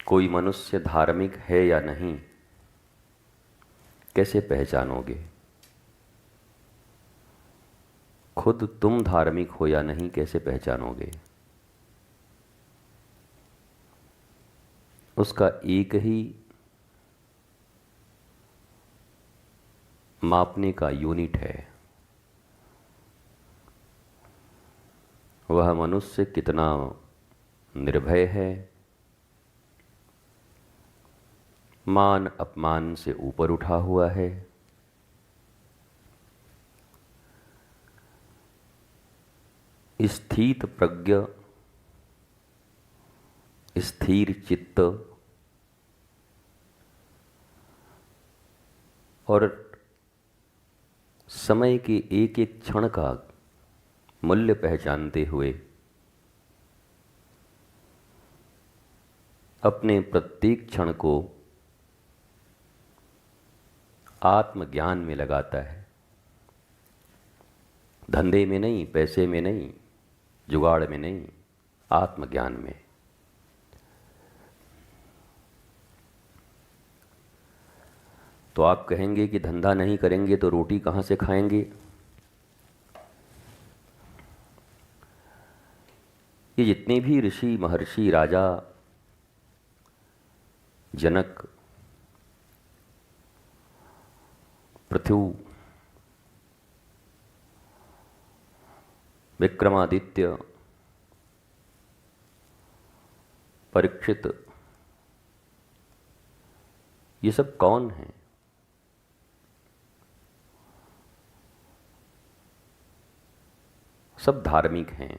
कोई मनुष्य धार्मिक है या नहीं कैसे पहचानोगे? खुद तुम धार्मिक हो या नहीं कैसे पहचानोगे? उसका एक ही मापने का यूनिट है, वह मनुष्य कितना निर्भय है, मान अपमान से ऊपर उठा हुआ है, स्थित प्रज्ञ, स्थिर चित्त और समय के एक एक क्षण का मूल्य पहचानते हुए अपने प्रत्येक क्षण को आत्मज्ञान में लगाता है। धंधे में नहीं, पैसे में नहीं, जुगाड़ में नहीं, आत्मज्ञान में। तो आप कहेंगे कि धंधा नहीं करेंगे तो रोटी कहाँ से खाएंगे? ये जितने भी ऋषि, महर्षि, राजा, जनक, पृथु, विक्रमादित्य, परीक्षित, ये सब कौन हैं? सब धार्मिक हैं।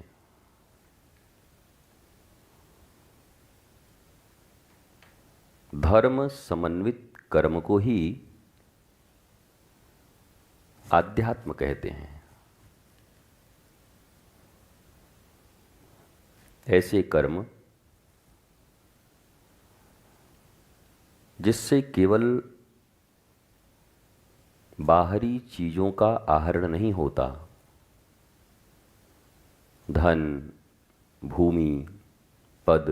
धर्म समन्वित कर्म को ही आध्यात्म कहते हैं। ऐसे कर्म जिससे केवल बाहरी चीजों का आहरण नहीं होता, धन, भूमि, पद,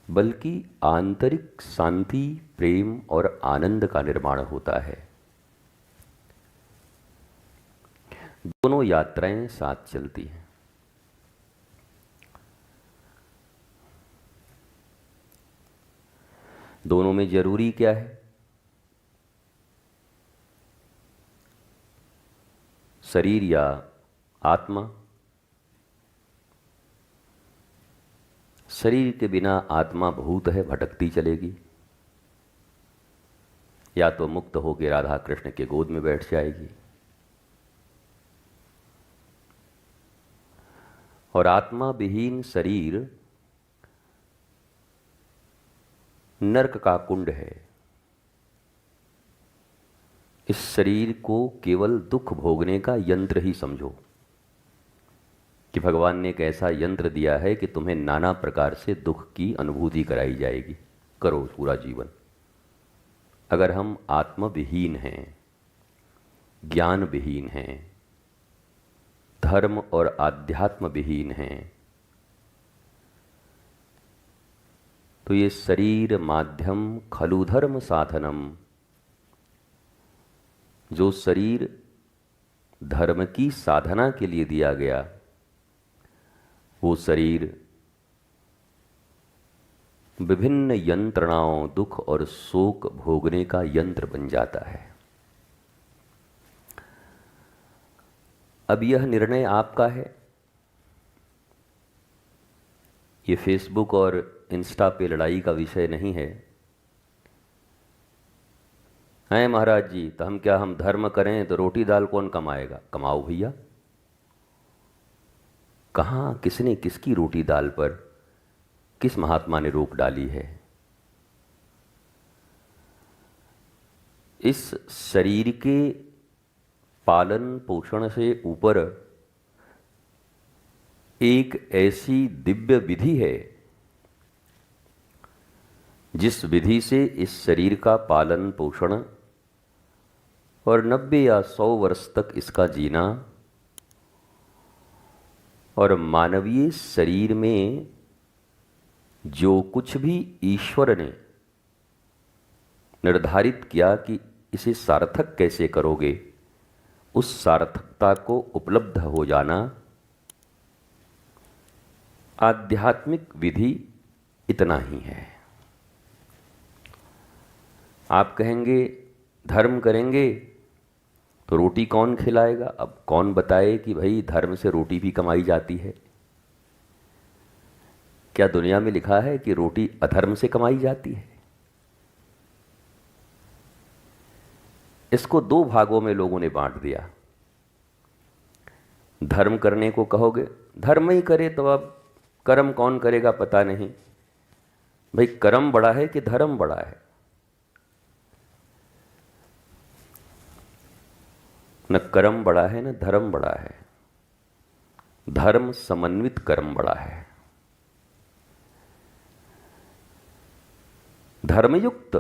बल्कि आंतरिक शांति, प्रेम और आनंद का निर्माण होता है। दोनों यात्राएं साथ चलती हैं। दोनों में जरूरी क्या है? शरीर या आत्मा? शरीर के बिना आत्मा भूत है, भटकती चलेगी, या तो मुक्त होकर राधा कृष्ण के गोद में बैठ जाएगी, और आत्मा विहीन शरीर नरक का कुंड है। इस शरीर को केवल दुख भोगने का यंत्र ही समझो कि भगवान ने एक ऐसा यंत्र दिया है कि तुम्हें नाना प्रकार से दुख की अनुभूति कराई जाएगी, करो पूरा जीवन। अगर हम आत्मविहीन हैं, ज्ञान विहीन हैं, धर्म और आध्यात्म विहीन हैं, तो ये शरीर माध्यम खलु धर्म साधनम, जो शरीर धर्म की साधना के लिए दिया गया, वो शरीर विभिन्न यंत्रणाओं, दुख और शोक भोगने का यंत्र बन जाता है। अब यह निर्णय आपका है। ये फेसबुक और इंस्टा पे लड़ाई का विषय नहीं है। हैं महाराज जी, तो हम धर्म करें तो रोटी दाल कौन कमाएगा? कमाओ भैया। कहाँ किसने किसकी रोटी दाल पर किस महात्मा ने रोक डाली है? इस शरीर के पालन पोषण से ऊपर एक ऐसी दिव्य विधि है जिस विधि से इस शरीर का पालन पोषण और 90 या 100 वर्ष तक इसका जीना और मानवीय शरीर में जो कुछ भी ईश्वर ने निर्धारित किया कि इसे सार्थक कैसे करोगे, उस सार्थकता को उपलब्ध हो जाना आध्यात्मिक विधि इतना ही है। आप कहेंगे धर्म करेंगे तो रोटी कौन खिलाएगा? अब कौन बताए कि भाई धर्म से रोटी भी कमाई जाती है? क्या दुनिया में लिखा है कि रोटी अधर्म से कमाई जाती है? इसको दो भागों में लोगों ने बांट दिया। धर्म करने को कहोगे, धर्म ही करे तो अब कर्म कौन करेगा पता नहीं। भाई कर्म बड़ा है कि धर्म बड़ा है? न कर्म बड़ा है न धर्म बड़ा है। धर्म समन्वित कर्म बड़ा है। धर्मयुक्त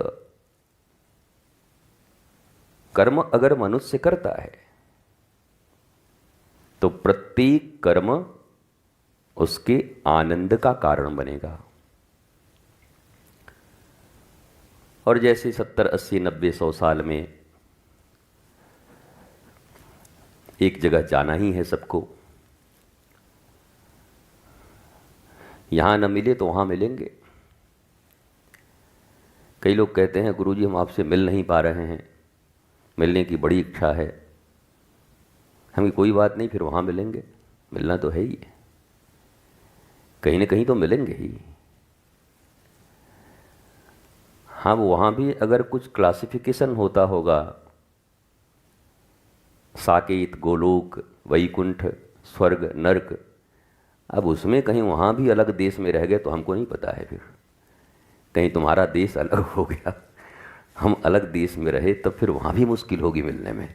कर्म अगर मनुष्य करता है तो प्रत्येक कर्म उसके आनंद का कारण बनेगा। और जैसे 70, 80, 90, 100 साल में एक जगह जाना ही है सबको, यहां न मिले तो वहां मिलेंगे। कई लोग कहते हैं गुरुजी हम आपसे मिल नहीं पा रहे हैं, मिलने की बड़ी इच्छा है। हमें कोई बात नहीं, फिर वहां मिलेंगे। मिलना तो है ही, कहीं ना कहीं तो मिलेंगे ही। हाँ, वो वहां भी अगर कुछ क्लासिफिकेशन होता होगा, साकेत, गोलोक, वैकुंठ, स्वर्ग, नरक, अब उसमें कहीं वहां भी अलग देश में रह गए तो हमको नहीं पता है। फिर कहीं तुम्हारा देश अलग हो गया, हम अलग देश में रहे, तब फिर वहां भी मुश्किल होगी मिलने में।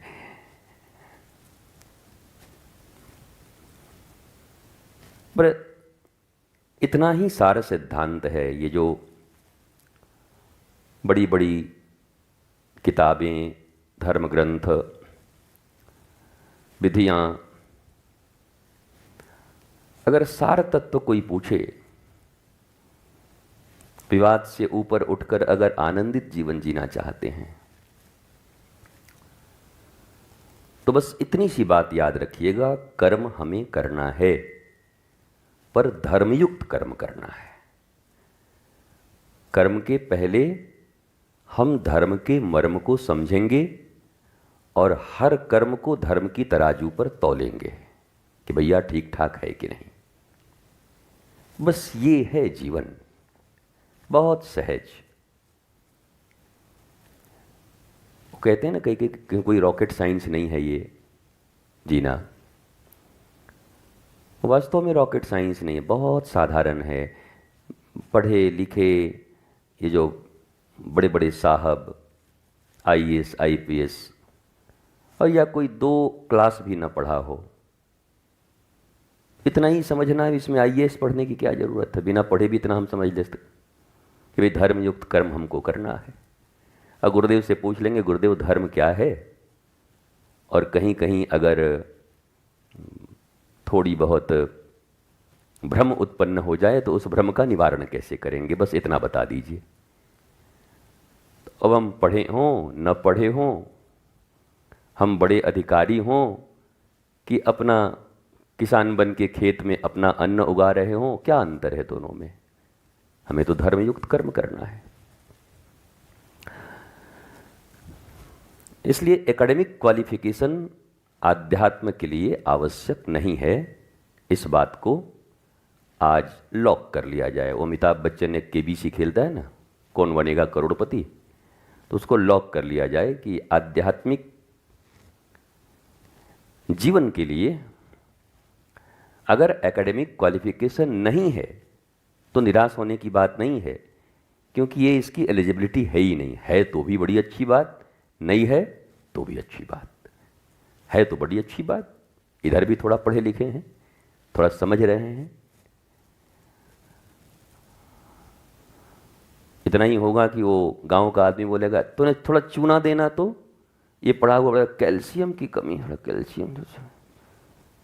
पर इतना ही सार सिद्धांत है। ये जो बड़ी बड़ी किताबें, धर्म ग्रंथ, विधियां, अगर सार तत्व कोई पूछे, विवाद से ऊपर उठकर अगर आनंदित जीवन जीना चाहते हैं, तो बस इतनी सी बात याद रखिएगा, कर्म हमें करना है, पर धर्मयुक्त कर्म करना है। कर्म के पहले हम धर्म के मर्म को समझेंगे और हर कर्म को धर्म की तराजू पर तौलेंगे कि भैया ठीक ठाक है कि नहीं। बस ये है जीवन, बहुत सहज। वो कहते हैं ना कहीं कोई रॉकेट साइंस नहीं है ये जीना। वास्तव में रॉकेट साइंस नहीं है, बहुत साधारण है। पढ़े लिखे ये जो बड़े बड़े साहब, आईएएस, आईपीएस, और या कोई 2 क्लास भी ना पढ़ा हो, इतना ही समझना है। इसमें आईएएस पढ़ने की क्या ज़रूरत है? बिना पढ़े भी इतना हम समझ लेते कि भाई धर्मयुक्त कर्म हमको करना है। और गुरुदेव से पूछ लेंगे, गुरुदेव धर्म क्या है? और कहीं कहीं अगर थोड़ी बहुत भ्रम उत्पन्न हो जाए तो उस भ्रम का निवारण कैसे करेंगे, बस इतना बता दीजिए। तो अब हम पढ़े हों न पढ़े हों, हम बड़े अधिकारी हों कि अपना किसान बन के खेत में अपना अन्न उगा रहे हों, क्या अंतर है दोनों में? हमें तो धर्मयुक्त कर्म करना है। इसलिए एकेडमिक क्वालिफिकेशन आध्यात्म के लिए आवश्यक नहीं है। इस बात को आज लॉक कर लिया जाए। वो अमिताभ बच्चन ने केबीसी खेलता है ना, कौन बनेगा करोड़पति, तो उसको लॉक कर लिया जाए कि आध्यात्मिक जीवन के लिए अगर एकेडमिक क्वालिफिकेशन नहीं है तो निराश होने की बात नहीं है, क्योंकि ये इसकी एलिजिबिलिटी है ही नहीं। है तो भी बड़ी अच्छी बात, नहीं है तो भी अच्छी बात, है तो बड़ी अच्छी बात। इधर भी थोड़ा पढ़े लिखे हैं, थोड़ा समझ रहे हैं। इतना ही होगा कि वो गांव का आदमी बोलेगा तूने थोड़ा चूना देना, तो ये पढ़ा हुआ कैल्शियम की कमी है, कैल्शियम।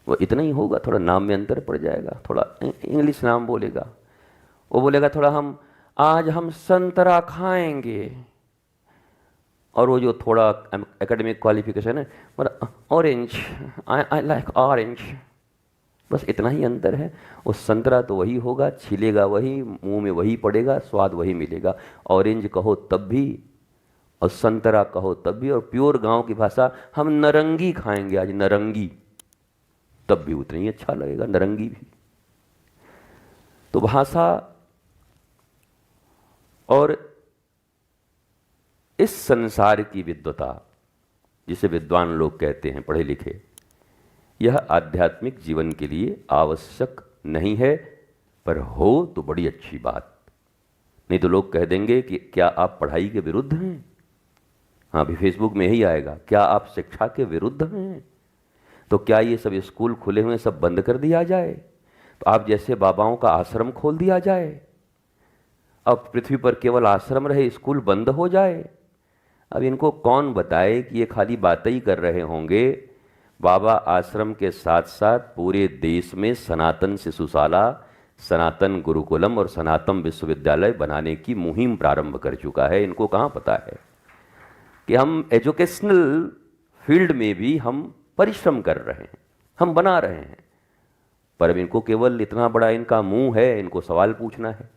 वो इतना ही होगा, थोड़ा नाम में अंतर पड़ जाएगा, थोड़ा इंग्लिश नाम बोलेगा, वो बोलेगा थोड़ा हम आज हम संतरा खाएंगे, और वो जो थोड़ा एकेडमिक क्वालिफिकेशन है मतलब ऑरेंज, आई लाइक ऑरेंज, बस इतना ही अंतर है। वो संतरा तो वही होगा, छिलेगा वही, मुंह में वही पड़ेगा, स्वाद वही मिलेगा। ऑरेंज कहो तब भी और संतरा कहो तब भी, और प्योर गांव की भाषा हम नारंगी खाएंगे आज, नारंगी, तब भी उतना ही अच्छा लगेगा, नारंगी भी। तो भाषा और इस संसार की विद्वता, जिसे विद्वान लोग कहते हैं, पढ़े लिखे, यह आध्यात्मिक जीवन के लिए आवश्यक नहीं है, पर हो तो बड़ी अच्छी बात। नहीं तो लोग कह देंगे कि क्या आप पढ़ाई के विरुद्ध हैं? हाँ, अभी फेसबुक में यही आएगा, क्या आप शिक्षा के विरुद्ध हैं? तो क्या ये सब स्कूल खुले हुए सब बंद कर दिया जाए? तो आप जैसे बाबाओं का आश्रम खोल दिया जाए? अब पृथ्वी पर केवल आश्रम रहे, स्कूल बंद हो जाए? अब इनको कौन बताए कि ये खाली बातें ही कर रहे होंगे। बाबा आश्रम के साथ साथ पूरे देश में सनातन शिशुशाला, सनातन गुरुकुलम और सनातन विश्वविद्यालय बनाने की मुहिम प्रारंभ कर चुका है। इनको कहाँ पता है कि हम एजुकेशनल फील्ड में भी हम परिश्रम कर रहे हैं, हम बना रहे हैं, पर अब इनको केवल इतना बड़ा इनका मुंह है, इनको सवाल पूछना है।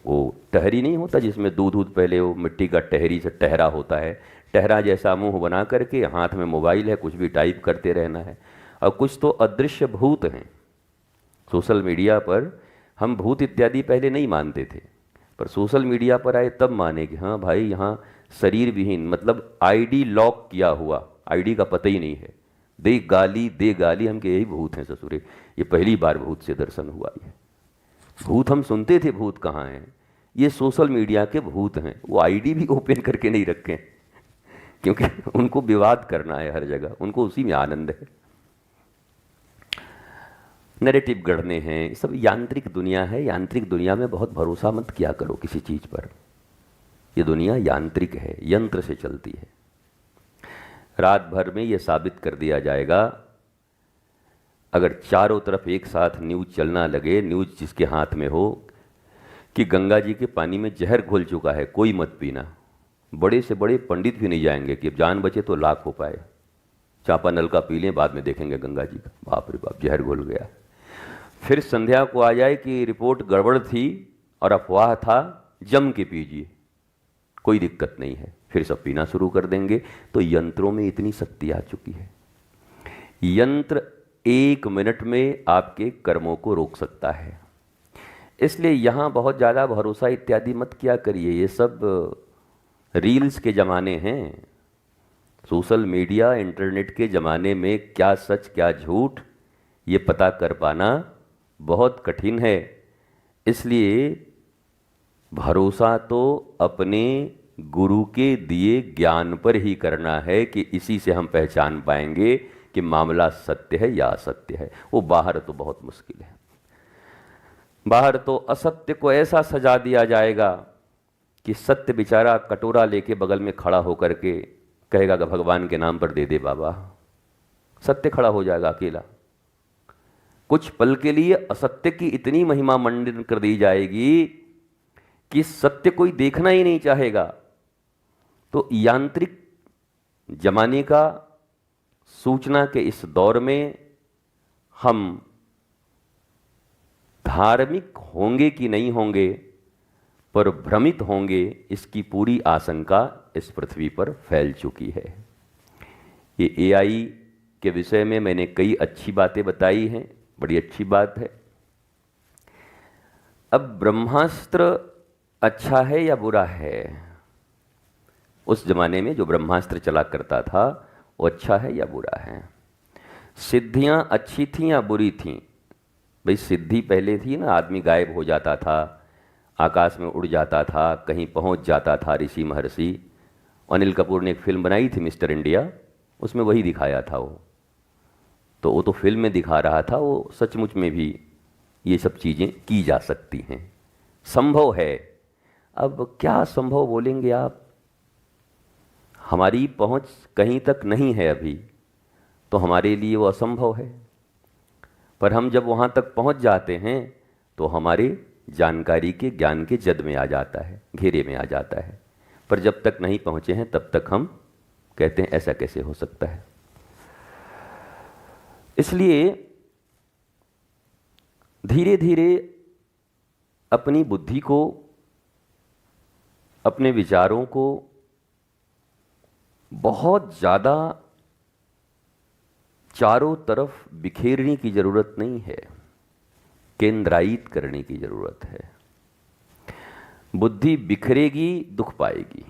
वो टहरी नहीं होता जिसमें दूध पहले वो मिट्टी का टहरी से टहरा होता है, टहरा जैसा मुंह बना करके हाथ में मोबाइल है, कुछ भी टाइप करते रहना है। और कुछ तो अदृश्य भूत हैं सोशल मीडिया पर। हम भूत इत्यादि पहले नहीं मानते थे, पर सोशल मीडिया पर आए तब माने कि हाँ भाई, यहाँ शरीर विहीन, मतलब आईडी लॉक किया हुआ, आईडी का पता ही नहीं है, दे गाली, हम के यही भूत हैं ससुरे। ये पहली बार भूत से दर्शन हुआ। ये भूत हम सुनते थे, भूत कहाँ हैं? ये सोशल मीडिया के भूत हैं। वो आईडी भी ओपन करके नहीं रखें, क्योंकि उनको विवाद करना है हर जगह, उनको उसी में आनंद है। नैरेटिव गढ़ने हैं, सब यांत्रिक दुनिया है। यांत्रिक दुनिया में बहुत भरोसा मत किया करो किसी चीज़ पर। ये दुनिया यांत्रिक है, यंत्र से चलती है। रात भर में ये साबित कर दिया जाएगा, अगर चारों तरफ एक साथ न्यूज़ चलना लगे, न्यूज़ जिसके हाथ में हो, कि गंगा जी के पानी में जहर घुल चुका है, कोई मत पीना। बड़े से बड़े पंडित भी नहीं जाएंगे कि अब जान बचे तो लाख हो पाए, चापा नल का पी लें, बाद में देखेंगे गंगा जी का, बाप रे बाप जहर घुल गया। फिर संध्या को आ जाए कि रिपोर्ट गड़बड़ थी और अफवाह था, जम के पीजिए, कोई दिक्कत नहीं है, फिर सब पीना शुरू कर देंगे। तो यंत्रों में इतनी शक्ति आ चुकी है। यंत्र 1 मिनट में आपके कर्मों को रोक सकता है। इसलिए यहाँ बहुत ज़्यादा भरोसा इत्यादि मत किया करिए। ये सब रील्स के ज़माने हैं, सोशल मीडिया इंटरनेट के ज़माने में क्या सच क्या झूठ ये पता कर पाना बहुत कठिन है। इसलिए भरोसा तो अपने गुरु के दिए ज्ञान पर ही करना है कि इसी से हम पहचान पाएंगे कि मामला सत्य है या असत्य है। वो बाहर तो बहुत मुश्किल है। बाहर तो असत्य को ऐसा सजा दिया जाएगा कि सत्य बेचारा कटोरा लेके बगल में खड़ा होकर के कहेगा कि भगवान के नाम पर दे दे बाबा। सत्य खड़ा हो जाएगा अकेला। कुछ पल के लिए असत्य की इतनी महिमा मंडित कर दी जाएगी कि सत्य कोई देखना ही नहीं चाहेगा। तो यांत्रिक जमाने का, सूचना के इस दौर में हम धार्मिक होंगे कि नहीं होंगे, पर भ्रमित होंगे, इसकी पूरी आशंका इस पृथ्वी पर फैल चुकी है। ये एआई के विषय में मैंने कई अच्छी बातें बताई हैं, बड़ी अच्छी बात है। अब ब्रह्मास्त्र अच्छा है या बुरा है? उस जमाने में जो ब्रह्मास्त्र चला करता था वो अच्छा है या बुरा है? सिद्धियां अच्छी थीं या बुरी थीं? भाई सिद्धि पहले थी ना, आदमी गायब हो जाता था, आकाश में उड़ जाता था, कहीं पहुंच जाता था ऋषि महर्षि। अनिल कपूर ने एक फिल्म बनाई थी मिस्टर इंडिया, उसमें वही दिखाया था। वो तो फिल्म में दिखा रहा था, वो सचमुच में भी ये सब चीज़ें की जा सकती हैं, संभव है। अब क्या संभव बोलेंगे आप? हमारी पहुंच कहीं तक नहीं है अभी, तो हमारे लिए वो असंभव है। पर हम जब वहाँ तक पहुँच जाते हैं तो हमारे जानकारी के ज्ञान के जद में आ जाता है, घेरे में आ जाता है। पर जब तक नहीं पहुँचे हैं तब तक हम कहते हैं ऐसा कैसे हो सकता है। इसलिए धीरे धीरे अपनी बुद्धि को, अपने विचारों को बहुत ज़्यादा चारों तरफ बिखेरने की ज़रूरत नहीं है, केंद्रायित करने की ज़रूरत है। बुद्धि बिखरेगी, दुख पाएगी।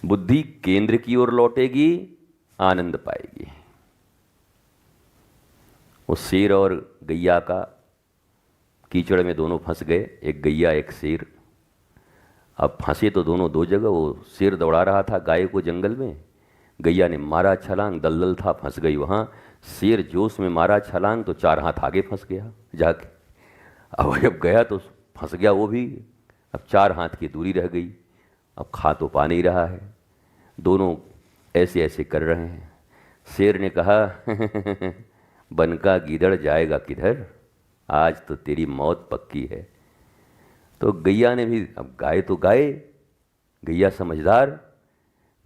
बुद्धि केंद्र की ओर लौटेगी, आनंद पाएगी। वो शेर और गैया का कीचड़ में दोनों फंस गए, एक गैया एक शेर। अब फंसे तो दोनों दो जगह। वो शेर दौड़ा रहा था गाय को जंगल में, गैया ने मारा छलांग, दलदल था, फंस गई वहाँ। शेर जोश में मारा छलांग तो 4 हाथ आगे फंस गया जाके। अब जब गया तो फंस गया वो भी। अब 4 हाथ की दूरी रह गई। अब खा तो पा नहीं रहा है, दोनों ऐसे ऐसे कर रहे हैं। शेर ने कहा बनका गीदड़ जाएगा किधर, आज तो तेरी मौत पक्की है। तो गैया ने भी, अब गाय तो गाय, गैया समझदार,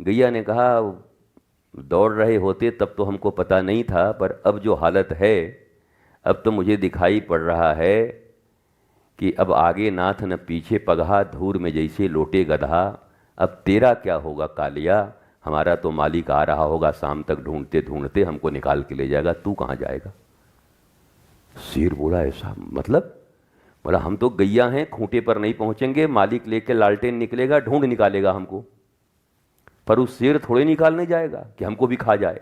गैया ने कहा दौड़ रहे होते तब तो हमको पता नहीं था, पर अब जो हालत है अब तो मुझे दिखाई पड़ रहा है कि अब आगे नाथ न पीछे पगहा, धूर में जैसे लोटे गधा। अब तेरा क्या होगा कालिया, हमारा तो मालिक आ रहा होगा शाम तक, ढूंढते ढूंढते हमको निकाल के ले जाएगा, तू कहाँ जाएगा। शेर बोला ऐसा मतलब? बोला हम तो गैया हैं, खूंटे पर नहीं पहुंचेंगे, मालिक लेके लालटेन निकलेगा, ढूंढ निकालेगा हमको। पर उस शेर थोड़े निकालने जाएगा कि हमको भी खा जाए।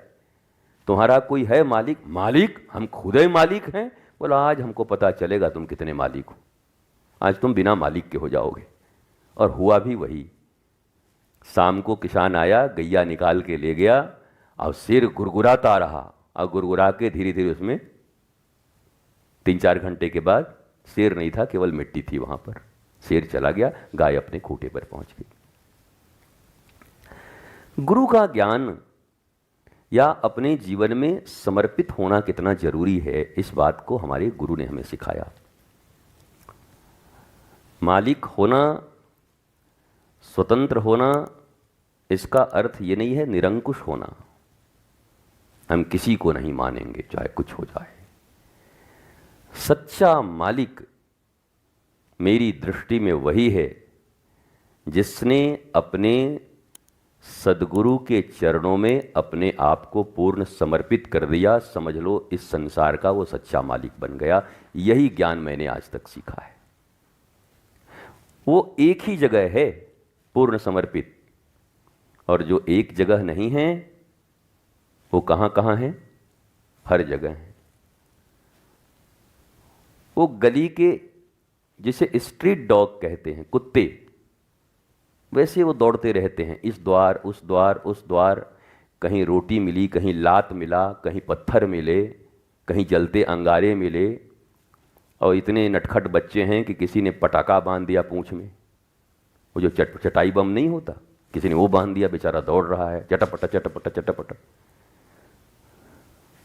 तुम्हारा कोई है मालिक? मालिक हम खुद ही मालिक हैं। बोला आज हमको पता चलेगा तुम कितने मालिक हो, आज तुम बिना मालिक के हो जाओगे। और हुआ भी वही। शाम को किसान आया, गैया निकाल के ले गया, और शेर गुरगुराता रहा, और गुरगुरा के धीरे धीरे उसमें 3-4 घंटे के बाद शेर नहीं था, केवल मिट्टी थी वहां पर। शेर चला गया, गाय अपने खूंटे पर पहुंच गई। गुरु का ज्ञान या अपने जीवन में समर्पित होना कितना जरूरी है, इस बात को हमारे गुरु ने हमें सिखाया। मालिक होना, स्वतंत्र होना, इसका अर्थ ये नहीं है निरंकुश होना। हम किसी को नहीं मानेंगे चाहे कुछ हो जाए। सच्चा मालिक मेरी दृष्टि में वही है जिसने अपने सदगुरु के चरणों में अपने आप को पूर्ण समर्पित कर दिया। समझ लो इस संसार का वो सच्चा मालिक बन गया। यही ज्ञान मैंने आज तक सीखा है। वो एक ही जगह है पूर्ण समर्पित, और जो एक जगह नहीं है वो कहाँ कहाँ है? हर जगह है। वो गली के, जिसे स्ट्रीट डॉग कहते हैं, कुत्ते, वैसे वो दौड़ते रहते हैं, इस द्वार उस द्वार उस द्वार। कहीं रोटी मिली, कहीं लात मिला, कहीं पत्थर मिले, कहीं जलते अंगारे मिले। और इतने नटखट बच्चे हैं कि किसी ने पटाखा बांध दिया पूंछ में, वो जो चटाई बम नहीं होता, किसी ने वो बांध दिया, बेचारा दौड़ रहा है चटपटा चटपटा चटपटा।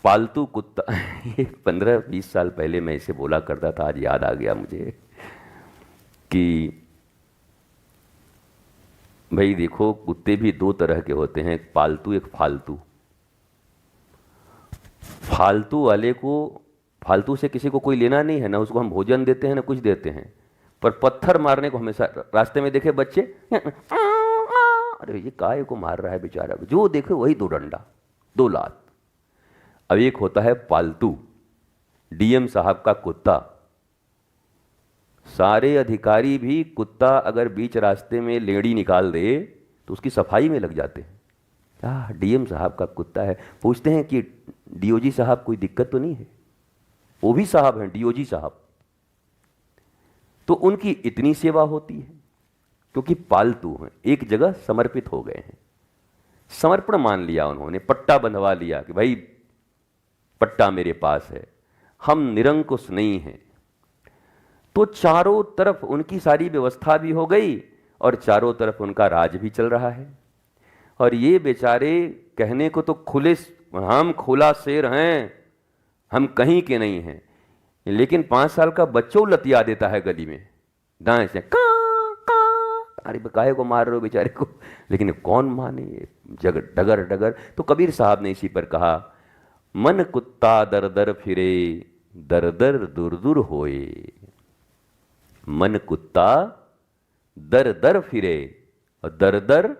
पालतू कुत्ता 15-20 साल पहले मैं इसे बोला करता था, आज याद आ गया मुझे कि भाई देखो, कुत्ते भी 2 तरह के होते हैं, एक पालतू एक फालतू। फालतू वाले को, फालतू से किसी को कोई लेना नहीं है ना, उसको हम भोजन देते हैं ना कुछ देते हैं। पर पत्थर मारने को हमेशा, रास्ते में देखे बच्चे, अरे ये काय को मार रहा है बेचारा, जो देखे वही 2 डंडा 2 लात। अब एक होता है पालतू, डीएम साहब का कुत्ता। सारे अधिकारी भी कुत्ता अगर बीच रास्ते में लेड़ी निकाल दे तो उसकी सफाई में लग जाते हैं। डीएम साहब का कुत्ता है, पूछते हैं कि डीओजी साहब कोई दिक्कत तो नहीं है? वो भी साहब हैं, डीओजी साहब। तो उनकी इतनी सेवा होती है क्योंकि पालतू हैं, एक जगह समर्पित हो गए हैं। समर्पण मान लिया उन्होंने, पट्टा बंधवा लिया कि भाई पट्टा मेरे पास है, हम निरंकुश नहीं हैं। तो चारों तरफ उनकी सारी व्यवस्था भी हो गई और चारों तरफ उनका राज भी चल रहा है। और ये बेचारे कहने को तो खुले, हम खुला शेर हैं, हम कहीं के नहीं हैं, लेकिन 5 साल का बच्चों लतिया देता है गली में दाएं से, का अरे काहे को मार रहे हो बेचारे को, लेकिन कौन माने, जगर डगर डगर। तो कबीर साहब ने इसी पर कहा, मन कुत्ता दर दर फिरे, दर दर दूर दूर होए। मन कुत्ता दर दर फिरे और दर दर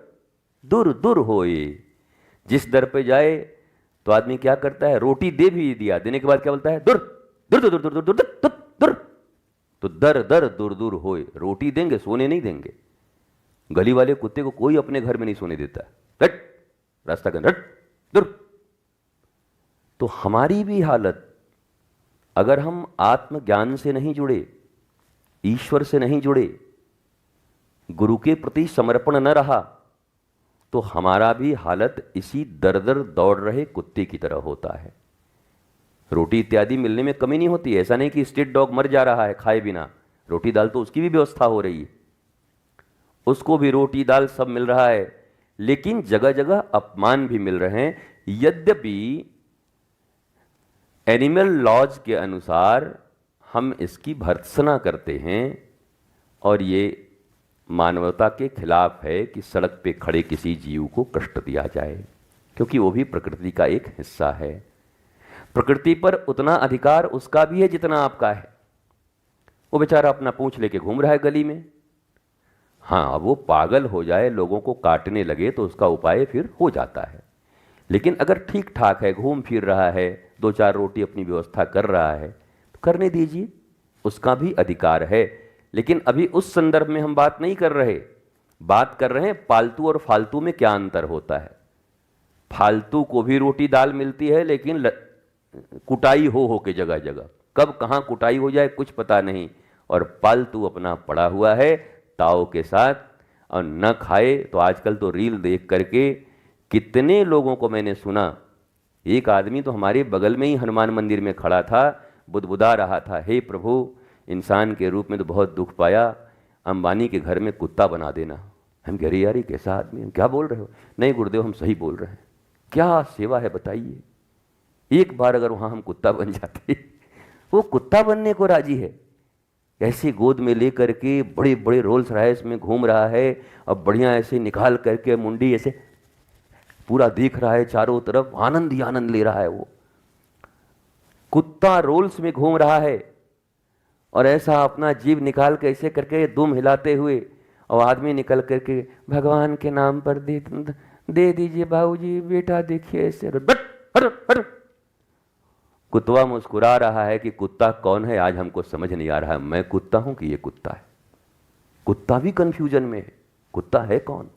दूर दूर होए। जिस दर पे जाए तो आदमी क्या करता है, रोटी दे भी दिया, देने के बाद क्या बोलता है, दूर दूर दूर दूर दूर दूर दूर दूर। तो दर दर दूर दूर होए, रोटी देंगे, सोने नहीं देंगे। गली वाले कुत्ते को कोई अपने घर में नहीं सोने देता, रट रास्ता कर रट दूर। तो हमारी भी हालत, अगर हम आत्मज्ञान से नहीं जुड़े, ईश्वर से नहीं जुड़े, गुरु के प्रति समर्पण न रहा, तो हमारा भी हालत इसी दर दर दौड़ रहे कुत्ते की तरह होता है। रोटी इत्यादि मिलने में कमी नहीं होती, ऐसा नहीं कि स्ट्रीट डॉग मर जा रहा है खाए बिना, रोटी दाल तो उसकी भी व्यवस्था हो रही है, उसको भी रोटी दाल सब मिल रहा है, लेकिन जगह जगह अपमान भी मिल रहे हैं। यद्यपि एनिमल लॉज के अनुसार हम इसकी भर्त्सना करते हैं और ये मानवता के खिलाफ है कि सड़क पे खड़े किसी जीव को कष्ट दिया जाए, क्योंकि वो भी प्रकृति का एक हिस्सा है। प्रकृति पर उतना अधिकार उसका भी है जितना आपका है। वो बेचारा अपना पूंछ लेके घूम रहा है गली में, हाँ अब वो पागल हो जाए, लोगों को काटने लगे तो उसका उपाय फिर हो जाता है, लेकिन अगर ठीक ठाक है, घूम फिर रहा है, 2-4 रोटी अपनी व्यवस्था कर रहा है, तो करने दीजिए, उसका भी अधिकार है। लेकिन अभी उस संदर्भ में हम बात नहीं कर रहे, बात कर रहे हैं पालतू और फालतू में क्या अंतर होता है। फालतू को भी रोटी दाल मिलती है, लेकिन कुटाई हो के जगह जगह, कब कहाँ कुटाई हो जाए कुछ पता नहीं, और पालतू अपना पड़ा हुआ है ताव के साथ, और न खाए तो आजकल तो रील देख करके कितने लोगों को मैंने सुना। एक आदमी तो हमारे बगल में ही हनुमान मंदिर में खड़ा था, बुदबुदा रहा था, हे प्रभु इंसान के रूप में तो बहुत दुख पाया, अंबानी के घर में कुत्ता बना देना। हम कह रहे यार ये कैसा आदमी, क्या बोल रहे हो? नहीं गुरुदेव हम सही बोल रहे हैं। क्या सेवा है बताइए, एक बार अगर वहाँ हम कुत्ता बन जाते, वो कुत्ता बनने को राजी है, ऐसे गोद में ले करके बड़े बड़े रोल्स रॉयस में घूम रहा है, अब बढ़िया ऐसे निकाल करके मुंडी ऐसे पूरा देख रहा है चारों तरफ, आनंद ही आनंद ले रहा है। वो कुत्ता रोल्स में घूम रहा है और ऐसा अपना जीभ निकाल के ऐसे करके दुम हिलाते हुए, और आदमी निकल करके भगवान के नाम पर दे दीजिए बाबूजी, बेटा देखिए ऐसे, कुत्ता मुस्कुरा रहा है कि कुत्ता कौन है आज हमको समझ नहीं आ रहा है, मैं कुत्ता हूं कि ये कुत्ता है। कुत्ता भी कंफ्यूजन में है, कुत्ता है कौन।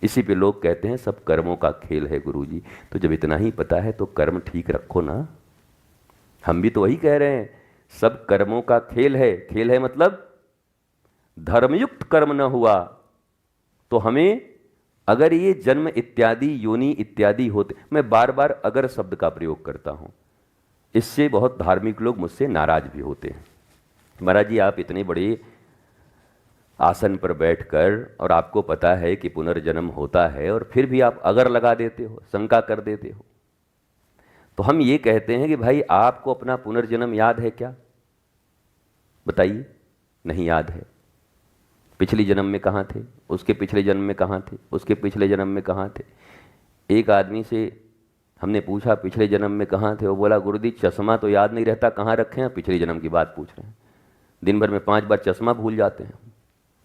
इसी पे लोग कहते हैं सब कर्मों का खेल है गुरुजी। तो जब इतना ही पता है तो कर्म ठीक रखो ना। हम भी तो वही कह रहे हैं, सब कर्मों का खेल है। खेल है मतलब धर्मयुक्त कर्म न हुआ तो हमें, अगर ये जन्म इत्यादि योनि इत्यादि होते, मैं बार बार अगर शब्द का प्रयोग करता हूं, इससे बहुत धार्मिक लोग मुझसे नाराज भी होते हैं। महाराज जी आप इतने बड़े आसन पर बैठकर, और आपको पता है कि पुनर्जन्म होता है, और फिर भी आप अगर लगा देते हो, शंका कर देते हो। तो हम ये कहते हैं कि भाई आपको अपना पुनर्जन्म याद है क्या? बताइए। नहीं याद है। पिछली जन्म में कहाँ थे, उसके पिछले जन्म में कहाँ थे, उसके पिछले जन्म में कहाँ थे। एक आदमी से हमने पूछा पिछले जन्म में कहाँ थे, वो बोला गुरुजी चश्मा तो याद नहीं रहता, कहाँ रखे हैं, पिछले जन्म की बात पूछ रहे हैं। दिन भर में 5 बार चश्मा भूल जाते हैं,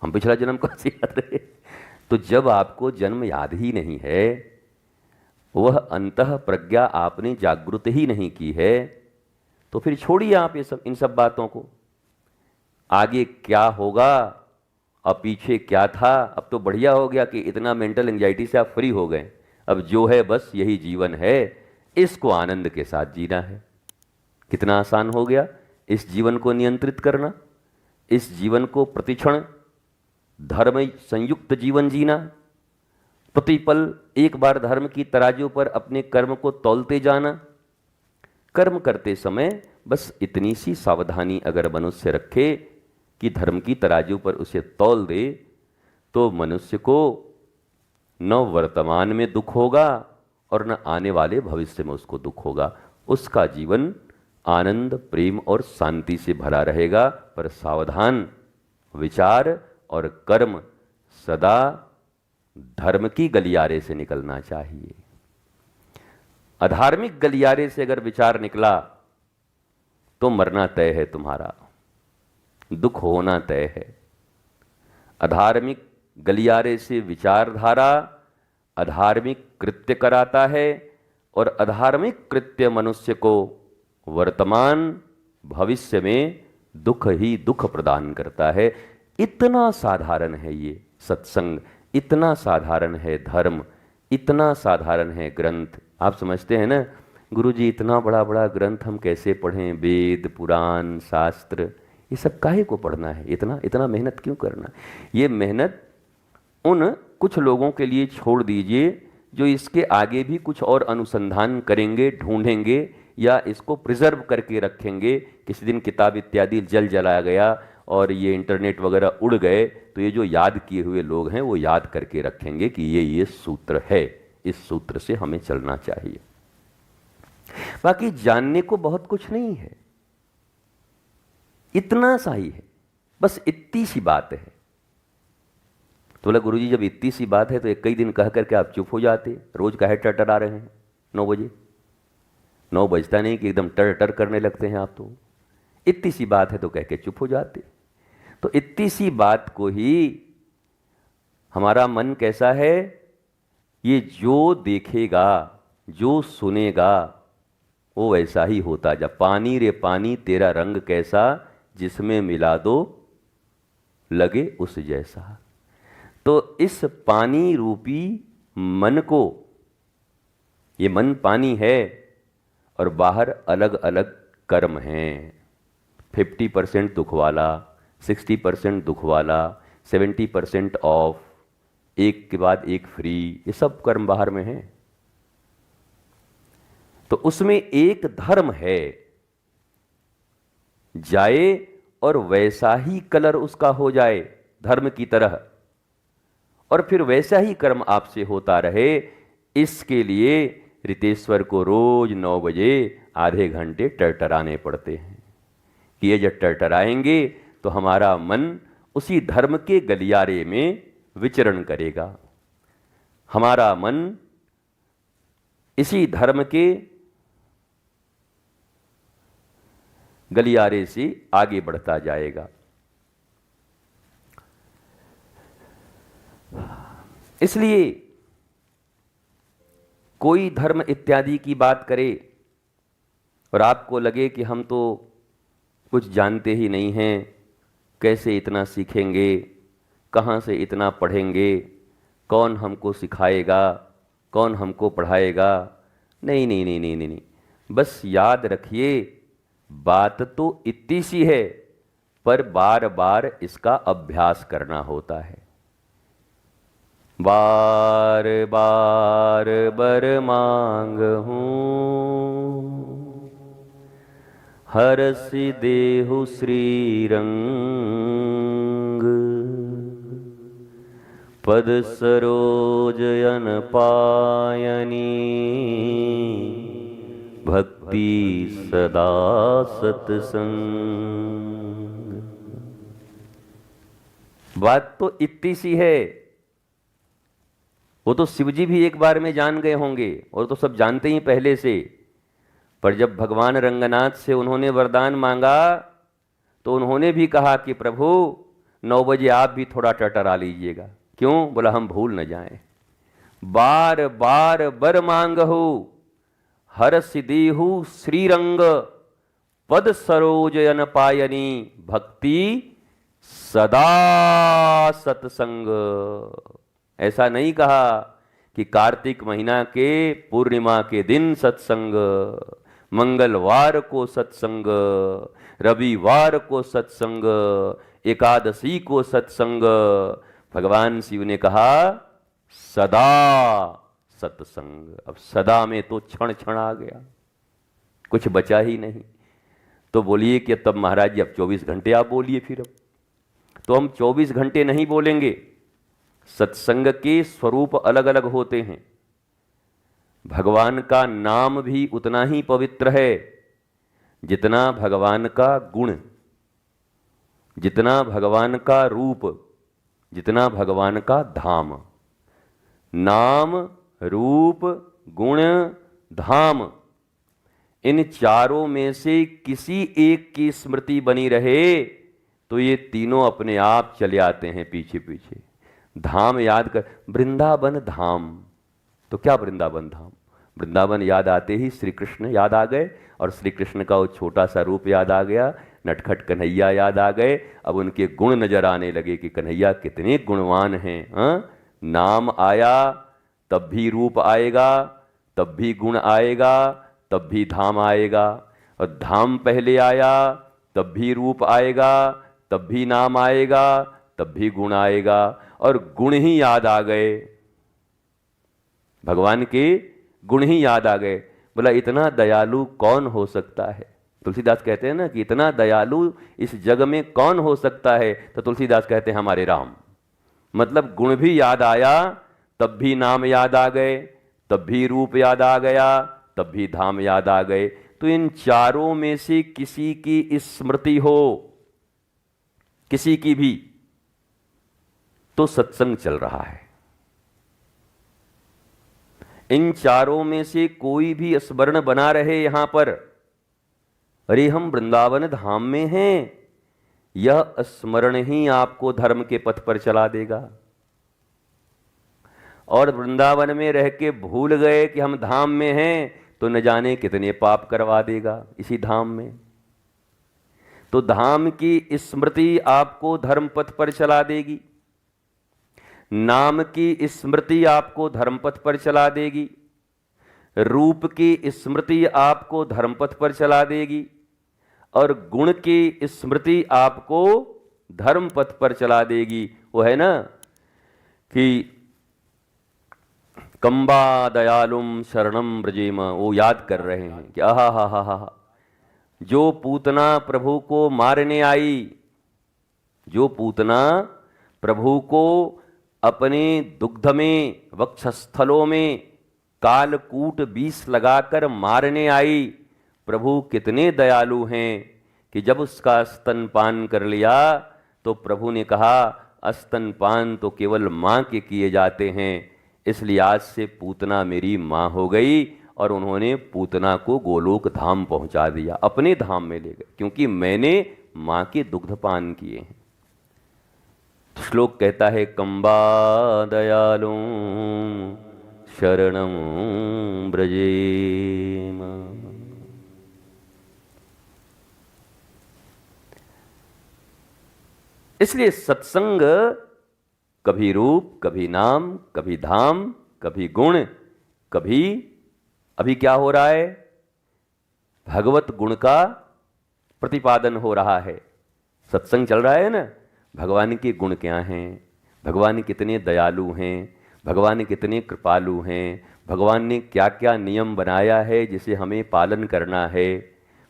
हम पिछला जन्म कहाँ से याद रहे। तो जब आपको जन्म याद ही नहीं है, वह अंतः प्रज्ञा आपने जागृत ही नहीं की है, तो फिर छोड़िए आप ये सब, इन सब बातों को। आगे क्या होगा और पीछे क्या था, अब तो बढ़िया हो गया कि इतना मेंटल एंजाइटी से आप फ्री हो गए। अब जो है बस यही जीवन है, इसको आनंद के साथ जीना है। कितना आसान हो गया इस जीवन को नियंत्रित करना, इस जीवन को प्रतिक्षण धर्म संयुक्त जीवन जीना, प्रतिपल एक बार धर्म की तराजू पर अपने कर्म को तौलते जाना। कर्म करते समय बस इतनी सी सावधानी अगर मनुष्य रखे कि धर्म की तराजू पर उसे तौल दे, तो मनुष्य को न वर्तमान में दुख होगा और न आने वाले भविष्य में उसको दुख होगा। उसका जीवन आनंद, प्रेम और शांति से भरा रहेगा। पर सावधान, विचार और कर्म सदा धर्म की गलियारे से निकलना चाहिए। अधार्मिक गलियारे से अगर विचार निकला तो मरना तय है, तुम्हारा दुख होना तय है। अधार्मिक गलियारे से विचारधारा अधार्मिक कृत्य कराता है और अधार्मिक कृत्य मनुष्य को वर्तमान भविष्य में दुख ही दुख प्रदान करता है। इतना साधारण है ये सत्संग, इतना साधारण है धर्म, इतना साधारण है ग्रंथ। आप समझते हैं ना, गुरुजी इतना बड़ा बड़ा ग्रंथ हम कैसे पढ़ें, वेद पुराण शास्त्र, ये सब काहे को पढ़ना है, इतना इतना मेहनत क्यों करना। ये मेहनत उन कुछ लोगों के लिए छोड़ दीजिए जो इसके आगे भी कुछ और अनुसंधान करेंगे, ढूंढेंगे या इसको प्रिजर्व करके रखेंगे। किसी दिन किताब इत्यादि जल जलाया गया और ये इंटरनेट वगैरह उड़ गए तो ये जो याद किए हुए लोग हैं वो याद करके रखेंगे कि ये सूत्र है, इस सूत्र से हमें चलना चाहिए। बाकी जानने को बहुत कुछ नहीं है, इतना सा ही है, बस इतनी सी बात है। तो बोला गुरुजी जब इतनी सी बात है तो एक कई दिन कह करके आप चुप हो जाते, रोज काहे टटर आ रहे हैं 9 बजे। 9 बजता नहीं कि एकदम टर टर करने लगते हैं आप। तो इतनी सी बात है तो कह के चुप हो जाते। तो इतनी सी बात को ही हमारा मन कैसा है, ये जो देखेगा जो सुनेगा वो वैसा ही होता जा। पानी रे पानी तेरा रंग कैसा, जिसमें मिला दो लगे उस जैसा। तो इस पानी रूपी मन को, ये मन पानी है और बाहर अलग अलग कर्म हैं। 50% दुख वाला, 60% दुख वाला, 70% ऑफ, एक के बाद एक फ्री, ये सब कर्म बाहर में हैं। तो उसमें एक धर्म है, जाए और वैसा ही कलर उसका हो जाए धर्म की तरह, और फिर वैसा ही कर्म आपसे होता रहे। इसके लिए रितेश्वर को रोज 9 बजे आधे घंटे टरटराने पड़ते हैं कि ये जब टरटराएंगे तो हमारा मन उसी धर्म के गलियारे में विचरण करेगा, हमारा मन इसी धर्म के गलियारे से आगे बढ़ता जाएगा। इसलिए कोई धर्म इत्यादि की बात करे और आपको लगे कि हम तो कुछ जानते ही नहीं हैं, कैसे इतना सीखेंगे, कहाँ से इतना पढ़ेंगे, कौन हमको सिखाएगा, कौन हमको पढ़ाएगा। नहीं नहीं नहीं नहीं नहीं, नहीं। बस याद रखिए बात तो इतनी सी है, पर बार बार इसका अभ्यास करना होता है। बार बार बर मांग हूँ हरसि देहु श्री रंग, पद सरोज अन पायनी, भक्ति सदा सत्संग। बात तो इतनी सी है, वो तो शिवजी भी एक बार में जान गए होंगे और तो सब जानते ही पहले से। पर जब भगवान रंगनाथ से उन्होंने वरदान मांगा तो उन्होंने भी कहा कि प्रभु 9 बजे आप भी थोड़ा टरटरा लीजिएगा। क्यों? बोला हम भूल न जाएं। बार बार बर मांगहु हर सिदेहु श्रीरंग, पद सरोज अन पायनी, भक्ति सदा सत्संग। ऐसा नहीं कहा कि कार्तिक महीना के पूर्णिमा के दिन सत्संग, मंगलवार को सत्संग, रविवार को सत्संग, एकादशी को सत्संग। भगवान शिव ने कहा सदा सत्संग। अब सदा में तो क्षण क्षण आ गया, कुछ बचा ही नहीं। तो बोलिए कि तब महाराज जी अब 24 घंटे आप बोलिए। फिर अब तो हम 24 घंटे नहीं बोलेंगे, सत्संग के स्वरूप अलग अलग होते हैं। भगवान का नाम भी उतना ही पवित्र है जितना भगवान का गुण, जितना भगवान का रूप, जितना भगवान का धाम। नाम, रूप, गुण, धाम, इन चारों में से किसी एक की स्मृति बनी रहे तो ये तीनों अपने आप चले आते हैं पीछे पीछे। धाम याद कर, वृंदावन धाम, तो क्या वृंदावन धाम? वृंदावन याद आते ही श्री कृष्ण याद आ गए, और श्री कृष्ण का वो छोटा सा रूप याद आ गया, नटखट कन्हैया याद आ गए। अब उनके गुण नजर आने लगे कि कन्हैया कितने गुणवान हैं। नाम आया तब भी रूप आएगा, तब भी गुण आएगा, तब भी धाम आएगा, और धाम पहले आया तब भी रूप आएगा, तब भी नाम आएगा, तब भी गुण आएगा, और गुण ही याद आ गए, भगवान के गुण ही याद आ गए। बोला इतना दयालु कौन हो सकता है? तुलसीदास कहते हैं ना कि इतना दयालु इस जग में कौन हो सकता है? तो तुलसीदास कहते हैं हमारे राम। मतलब गुण भी याद आया तब भी नाम याद आ गए, तब भी रूप याद आ गया, तब भी धाम याद आ गए। तो इन चारों में से किसी की स्मृति हो, किसी की भी, तो सत्संग चल रहा है। इन चारों में से कोई भी स्मरण बना रहे यहां पर, अरे हम वृंदावन धाम में हैं, यह स्मरण ही आपको धर्म के पथ पर चला देगा। और वृंदावन में रह के भूल गए कि हम धाम में हैं तो न जाने कितने पाप करवा देगा इसी धाम में। तो धाम की स्मृति आपको धर्म पथ पर चला देगी, नाम की स्मृति आपको धर्म पथ पर चला देगी, रूप की स्मृति आपको धर्म पथ पर चला देगी, और गुण की स्मृति आपको धर्म पथ पर चला देगी। वो है ना कि कंबा दयालुम शरणम ब्रजेम, वो याद कर रहे हैं कि आहा हा हा हा, जो पूतना प्रभु को मारने आई, जो पूतना प्रभु को अपने दुग्ध में, वक्षस्थलों में कालकूट विष लगाकर मारने आई, प्रभु कितने दयालु हैं कि जब उसका स्तनपान कर लिया तो प्रभु ने कहा स्तनपान तो केवल माँ के किए जाते हैं, इसलिए आज से पूतना मेरी माँ हो गई, और उन्होंने पूतना को गोलोक धाम पहुंचा दिया, अपने धाम में ले गए, क्योंकि मैंने माँ के दुग्धपान किए हैं। श्लोक कहता है कंबा दयालु शरणं ब्रजेम। इसलिए सत्संग कभी रूप, कभी नाम, कभी धाम, कभी गुण, कभी अभी क्या हो रहा है, भगवत गुण का प्रतिपादन हो रहा है। सत्संग चल रहा है ना, भगवान के गुण क्या हैं, भगवान कितने दयालु हैं, भगवान कितने कृपालु हैं, भगवान ने क्या क्या नियम बनाया है जिसे हमें पालन करना है,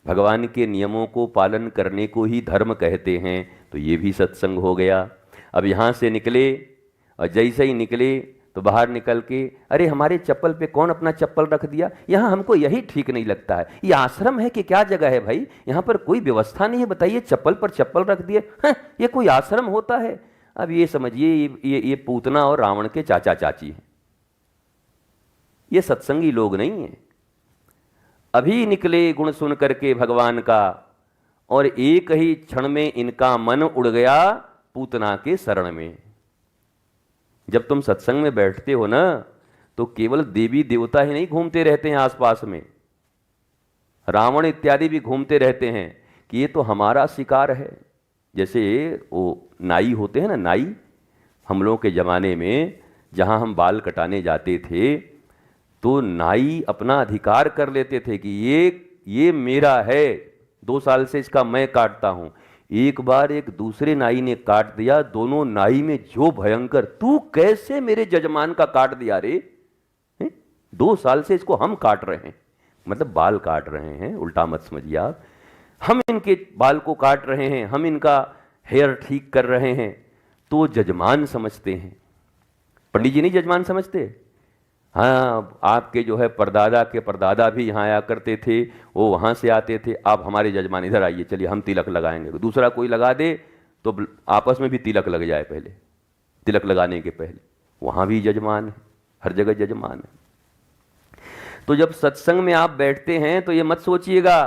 भगवान के नियमों को पालन करने को ही धर्म कहते हैं। तो ये भी सत्संग हो गया। अब यहाँ से निकले, और जैसे ही निकले तो बाहर निकल के अरे हमारे चप्पल पे कौन अपना चप्पल रख दिया, यहाँ हमको यही ठीक नहीं लगता है, ये आश्रम है कि क्या जगह है भाई, यहाँ पर कोई व्यवस्था नहीं है, बताइए चप्पल पर चप्पल रख दिए, ये कोई आश्रम होता है? अब ये समझिए ये पूतना और रावण के चाचा चाची हैं, ये सत्संगी लोग नहीं हैं। अभी निकले गुण सुन करके भगवान का, और एक ही क्षण में इनका मन उड़ गया पूतना के शरण में। जब तुम सत्संग में बैठते हो ना, तो केवल देवी देवता ही नहीं घूमते रहते हैं आसपास में, रावण इत्यादि भी घूमते रहते हैं कि ये तो हमारा शिकार है। जैसे वो नाई होते हैं ना, नाई, हम लोगों के ज़माने में जहाँ हम बाल कटाने जाते थे तो नाई अपना अधिकार कर लेते थे कि ये मेरा है, 2 साल से इसका मैं काटता हूँ। एक बार एक दूसरे नाई ने काट दिया, दोनों नाई में जो भयंकर, तू कैसे मेरे जजमान का काट दिया रे, 2 साल से इसको हम काट रहे हैं, मतलब बाल काट रहे हैं, उल्टा मत समझिए आप, हम इनके बाल को काट रहे हैं, हम इनका हेयर ठीक कर रहे हैं। तो जजमान समझते हैं पंडित जी नहीं जजमान समझते। हाँ, आपके जो है परदादा के परदादा भी यहाँ आया करते थे, वो वहाँ से आते थे, आप हमारे जजमान इधर आइए, चलिए हम तिलक लगाएंगे। दूसरा कोई लगा दे तो आपस में भी तिलक लग जाए, पहले तिलक लगाने के पहले। वहाँ भी जजमान है, हर जगह जजमान है। तो जब सत्संग में आप बैठते हैं तो ये मत सोचिएगा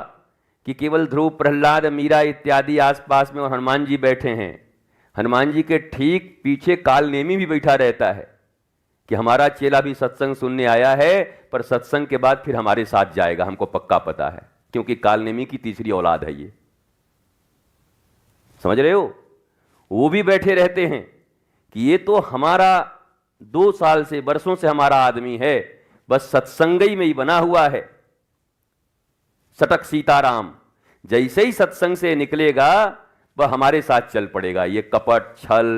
कि केवल ध्रुव, प्रहलाद, मीरा इत्यादि आसपास में और हनुमान जी बैठे हैं। हनुमान जी के ठीक पीछे कालनेमी भी बैठा रहता है कि हमारा चेला भी सत्संग सुनने आया है, पर सत्संग के बाद फिर हमारे साथ जाएगा, हमको पक्का पता है, क्योंकि कालनेमी की तीसरी औलाद है ये। समझ रहे हो? वो भी बैठे रहते हैं कि ये तो हमारा 2 साल से, वर्षों से हमारा आदमी है, बस सत्संगई में ही बना हुआ है। सटक सीताराम, जैसे ही सत्संग से निकलेगा वह हमारे साथ चल पड़ेगा। ये कपट, छल,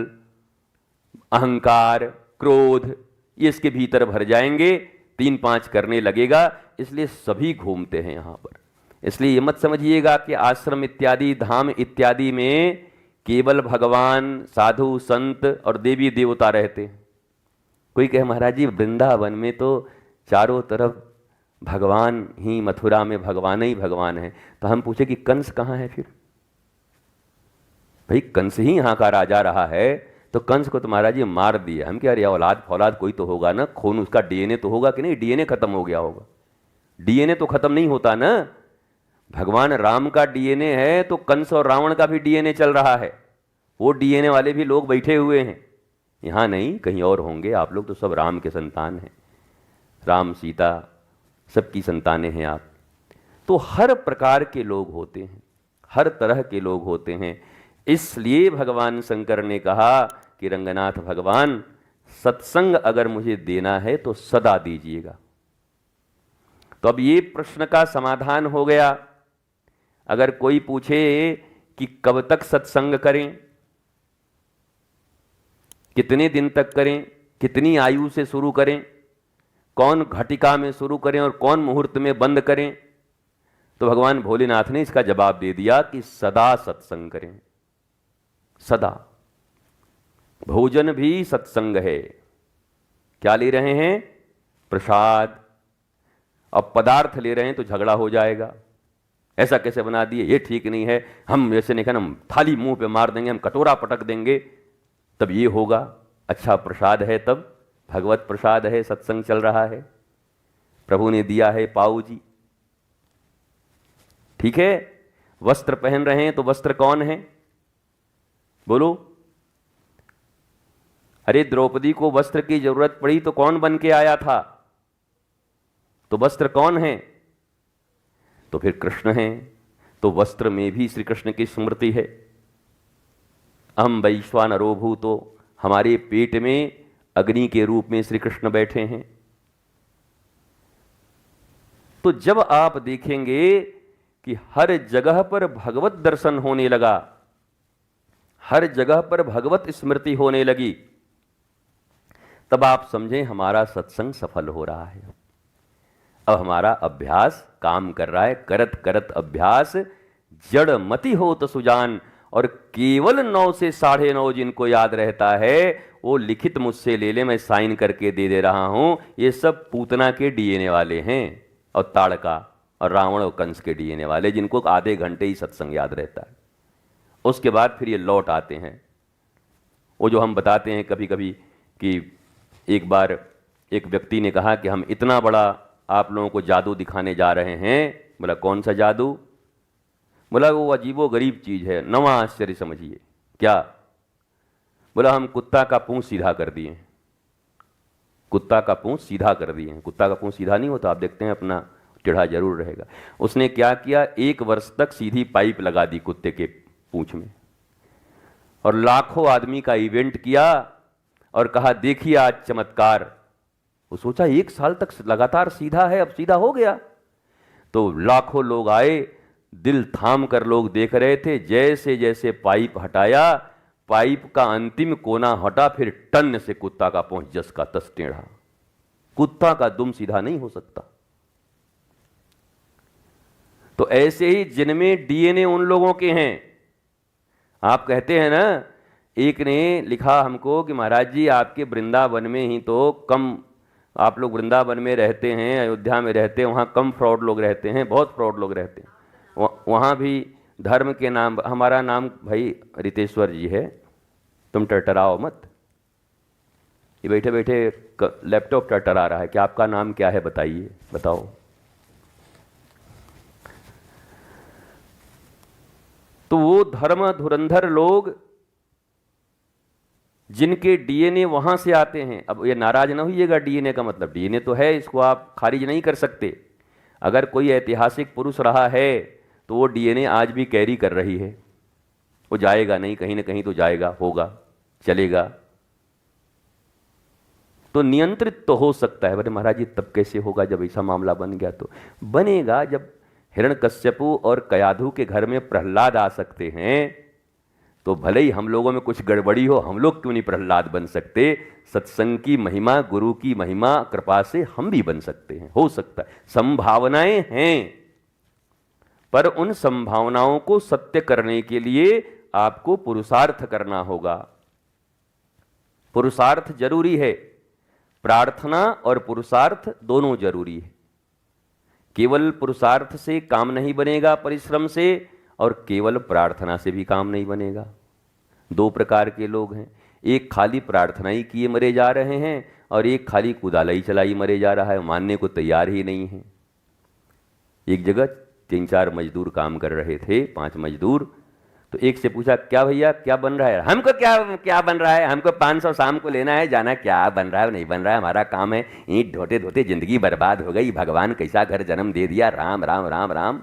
अहंकार, क्रोध, ये इसके भीतर भर जाएंगे, 3-5 करने लगेगा। इसलिए सभी घूमते हैं यहां पर। इसलिए ये मत समझिएगा कि आश्रम इत्यादि, धाम इत्यादि में केवल भगवान, साधु, संत और देवी देवता रहते हैं। कोई कहे महाराज जी वृंदावन में तो चारों तरफ भगवान ही, मथुरा में भगवान ही भगवान है। तो हम पूछे कि कंस कहाँ है फिर? भाई कंस ही यहाँ का राजा रहा है, तो कंस को तो महाराज जी मार दिया। हम क्या, अरे औलाद फौलाद कोई तो होगा ना, खून उसका डीएनए तो होगा कि नहीं? डीएनए खत्म हो गया होगा? डीएनए तो खत्म नहीं होता ना। भगवान राम का डीएनए है तो कंस और रावण का भी डीएनए चल रहा है। वो डीएनए वाले भी लोग बैठे हुए हैं, यहाँ नहीं कहीं और होंगे। आप लोग तो सब राम के संतान हैं, राम सीता सबकी संतानें हैं आप। तो हर प्रकार के लोग होते हैं, हर तरह के लोग होते हैं। इसलिए भगवान शंकर ने कहा कि रंगनाथ भगवान, सत्संग अगर मुझे देना है तो सदा दीजिएगा। तो अब ये प्रश्न का समाधान हो गया। अगर कोई पूछे कि कब तक सत्संग करें, कितने दिन तक करें, कितनी आयु से शुरू करें, कौन घटिका में शुरू करें और कौन मुहूर्त में बंद करें, तो भगवान भोलेनाथ ने इसका जवाब दे दिया कि सदा सत्संग करें। सदा। भोजन भी सत्संग है। क्या ले रहे हैं? प्रसाद। अब पदार्थ ले रहे हैं तो झगड़ा हो जाएगा, ऐसा कैसे बना दिए, ये ठीक नहीं है, हम ऐसे नहीं, हम थाली मुंह पे मार देंगे, हम कटोरा पटक देंगे, तब ये होगा। अच्छा प्रसाद है तब, भगवत प्रसाद है, सत्संग चल रहा है, प्रभु ने दिया है पाऊ जी, ठीक है। वस्त्र पहन रहे हैं तो वस्त्र कौन है? बोलो। अरे द्रौपदी को वस्त्र की जरूरत पड़ी तो कौन बन के आया था? तो वस्त्र कौन है? तो फिर कृष्ण हैं। तो वस्त्र में भी श्री कृष्ण की स्मृति है। अहम वैश्वानरो भूतो, हमारे पेट में अग्नि के रूप में श्री कृष्ण बैठे हैं। तो जब आप देखेंगे कि हर जगह पर भगवत दर्शन होने लगा, हर जगह पर भगवत स्मृति होने लगी, तब आप समझें हमारा सत्संग सफल हो रहा है। अब हमारा अभ्यास काम कर रहा है। करत करत अभ्यास जड़ मति हो तो सुजान। और केवल 9 से 9:30 जिनको याद रहता है वो लिखित मुझसे ले ले, मैं साइन करके दे रहा हूं। ये सब पूतना के डीएनए वाले हैं, और ताड़का और रावण और कंस के डीएनए वाले, जिनको आधे घंटे ही सत्संग याद रहता है। उसके बाद फिर ये लौट आते हैं। वो जो हम बताते हैं कभी कभी कि एक बार एक व्यक्ति ने कहा कि हम इतना बड़ा आप लोगों को जादू दिखाने जा रहे हैं। बोला कौन सा जादू? बोला वो अजीबो गरीब चीज है, नवा आश्चर्य समझिए। क्या? बोला हम कुत्ता का पूंछ सीधा कर दिए। कुत्ता का पूंछ सीधा कर दिए। कुत्ता का पूंछ सीधा नहीं होता, आप देखते हैं अपना टेढ़ा जरूर रहेगा। उसने क्या किया, 1 वर्ष तक सीधी पाइप लगा दी कुत्ते के पूंछ में, और लाखों आदमी का इवेंट किया और कहा देखिए आज चमत्कार। वो सोचा 1 साल तक लगातार सीधा है, अब सीधा हो गया। तो लाखों लोग आए, दिल थाम कर लोग देख रहे थे। जैसे जैसे पाइप हटाया, पाइप का अंतिम कोना हटा, फिर टन से कुत्ता का पूंछ जस का तस टेढ़ा। कुत्ता का दुम सीधा नहीं हो सकता। तो ऐसे ही जिनमें डीएनए उन लोगों के हैं, आप कहते हैं ना एक ने लिखा हमको कि महाराज जी आपके वृंदावन में ही तो कम, आप लोग वृंदावन में रहते हैं, अयोध्या में रहते हैं, वहाँ कम फ्रॉड लोग रहते हैं, बहुत फ्रॉड लोग रहते हैं। वहाँ भी धर्म के नाम, हमारा नाम भाई रितेश्वर जी है, तुम टरटराओ मत। ये बैठे बैठे लैपटॉप टरटरा रहा है कि आपका नाम क्या है बताइए, बताओ। तो वो धर्म धुरंधर लोग जिनके डीएनए वहां से आते हैं, अब ये नाराज ना होइएगा, डीएनए का मतलब डीएनए तो है, इसको आप खारिज नहीं कर सकते। अगर कोई ऐतिहासिक पुरुष रहा है तो वो डीएनए आज भी कैरी कर रही है, वो जाएगा नहीं, कहीं ना कहीं तो जाएगा, होगा, चलेगा। तो नियंत्रित तो हो सकता है। बोले महाराज जी तब कैसे होगा, जब ऐसा मामला बन गया? तो बनेगा जब हिरण्यकश्यपु और कयाधु के घर में प्रहलाद आ सकते हैं, तो भले ही हम लोगों में कुछ गड़बड़ी हो, हम लोग क्यों नहीं प्रहलाद बन सकते? सत्संग की महिमा, गुरु की महिमा, कृपा से हम भी बन सकते हैं, हो सकता है। संभावनाएं हैं, पर उन संभावनाओं को सत्य करने के लिए आपको पुरुषार्थ करना होगा। पुरुषार्थ जरूरी है, प्रार्थना और पुरुषार्थ दोनों जरूरी है। केवल पुरुषार्थ से काम नहीं बनेगा, परिश्रम से, और केवल प्रार्थना से भी काम नहीं बनेगा। दो प्रकार के लोग हैं, एक खाली प्रार्थना ही किए मरे जा रहे हैं और एक खाली कुदालाई चलाई मरे जा रहा है, मानने को तैयार ही नहीं है। एक जगह 3-4 मजदूर काम कर रहे थे, 5 मजदूर। तो एक से पूछा क्या भैया क्या बन रहा है? हमको क्या बन रहा है, हमको 500 शाम को लेना है, जाना, क्या बन रहा है नहीं बन रहा है, हमारा काम है ईंट ढोते ढोते जिंदगी बर्बाद हो गई, भगवान कैसा घर जन्म दे दिया, राम राम राम राम।